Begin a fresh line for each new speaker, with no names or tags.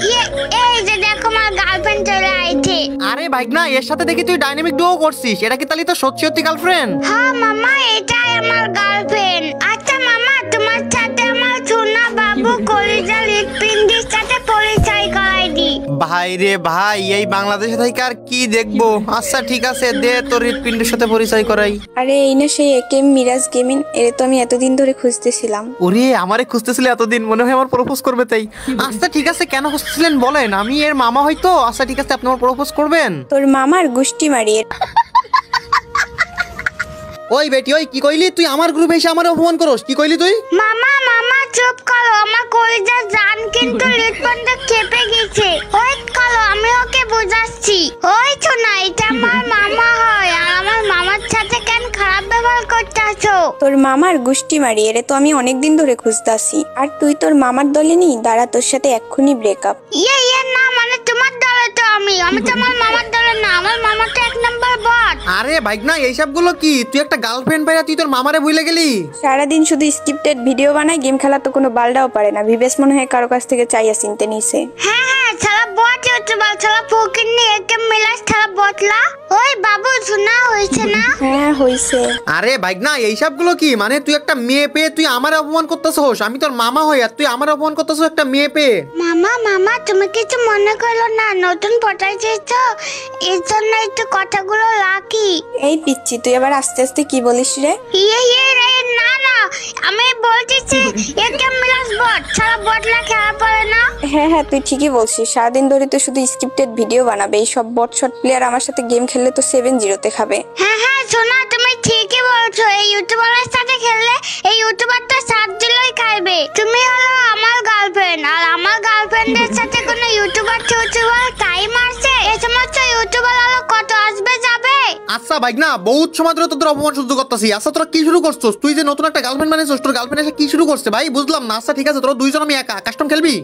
এই যে দেখো আমার গার্লফ্রেন্ড চলে আইছে।
আরে ভাইগনা, এর সাথে দেখি তুই ডাইনামিক ডুও করছিস, এটা কি তাহলে তো সত্যি সত্যি গার্লফ্রেন্ড?
হ্যাঁ মামা, এটাই আমার গার্লফ্রেন্ড। আচ্ছা মামা, তোমার সাথে আমার সোনা বাবু কলিজার হৃৎপিণ্ডের সাথে পরিচয় করাই দি।
ভাই রে ভাই, এই বাংলাদেশে থেকে আর কি দেখবো। আচ্ছা ঠিক আছে, দে তোর হৃৎপিণ্ডের সাথে পরিচয় করাই।
আরে এই না সেই একেএম মিরাজ গেমিং, এর তো আমি এতদিন ধরে খুঁজতেছিলাম।
ওরে, আমারে খুঁজতেছিলে এতদিন, মনে হয় আমার প্রপোজ করবে তাই। আচ্ছা ঠিক আছে, কেন খুঁজতেছিলেন বলেন, আমি এর মামা হয়তো। আচ্ছা ঠিক আছে, আপনি আমার প্রপোজ করবেন?
তোর মামার গুষ্টি মারিয়ে।
ওই বেটি, ওই কি কইলি তুই? আমার গ্রুপে এসে আমার অপমান করস, কি কইলি তুই?
মামা মামা চুপ করো, আমার কলিজার জান কিন্তু হৃৎপিণ্ডে চেপে গেছে। ওয়েট করো, আমি ওকে বোঝাচ্ছি। ওই সোনা, এটা আমার মামা হয়, আর আমার মামার সাথে কেন খারাপ ব্যবহার করতেছো?
তোর মামার গুষ্টি মারিয়ে, এর তো আমি অনেকদিন ধরে খুঁজতাছি। আর তুই তোর মামার দলে নি, দাঁড়া তোর সাথে এক্ষুনি ব্রেকআপ।
ইয়ে না, মানে তোমার দলে তো আমি তো আমার মামার দলে না, আমার মামা তো এক নাম্বার বট।
আরে ভাইগনা, এইসব গুলো কি? তুই একটা গার্লফ্রেন্ড পাইরা তুই তোর মামারে ভুলে গেলি?
সারাদিন শুধু স্ক্রিপ্টেড ভিডিও বানায়, গেম খেলা তো কোনো বালটাও পারে না। বিবেশ মনে হয় কারো কাছ থেকে চাইয়া চিনতে নিছে।
হ্যাঁ, ছাড়া বট হচ্ছে বল, ছাড়া ফকির নিয়ে একেম মিলাস, ছাড়া বটলা। ওই বাবু শোনা হয়েছে না?
হ্যাঁ হইছে।
আরে ভাইগনা, এইসব গুলো কি? মানে তুই একটা মেয়ে পেয়ে তুই আমার অপমান করতেছস? আমি তোর মামা হই আর তুই আমার অপমান করতেছস একটা মেয়ে পেয়ে?
মামা তুমি কিছু মনে করো না, নতুন পটাইছিস তো, এর জন্য একটু কথাগুলো রাখি।
এই পিচ্ছি, তুই আবার আস্তে আস্তে কি বলিস রে?
ইয়ে রে, না আমি বলতেছি একেম মিলাস বট, ছাড়া বটলা খেলা পড়ে না।
হ্যাঁ তুই ঠিকই বলছিস, সারাদিন ধরে তো শুধু স্ক্রিপ্টেড ভিডিও বানাবে। এই সব বট শট প্লেয়ার আমার সাথে গেম খেললে তো 7-0-তে খাবে।
হ্যাঁ শোনা, তুমি ঠিকই বলছো। এই ইউটিউবারের সাথে খেললে এই ইউটিউবারটা 7 দিলই খাইবে। তুমি হলো আমার গার্লফ্রেন্ড, আর আমার গার্লফ্রেন্ডের সাথে কোনো ইউটিউবার টাইম আসছে? এই সমস্ত ইউটিউবার হলো কত আসবে যাবে।
আচ্ছা ভাইগনা, বহুত সময় ধরে তোদের অপমান সহ্য করতেছি। আচ্ছা তোরা কি শুরু করছস? তুই যে নতুন একটা গার্লফ্রেন্ড বানিয়েছিস, তোর গার্লফ্রেন্ড এসে কি শুরু করছে ভাই? বুঝলাম না। আচ্ছা ঠিক আছে, তোরা দুইজন আমি একা কাস্টম খেলবি?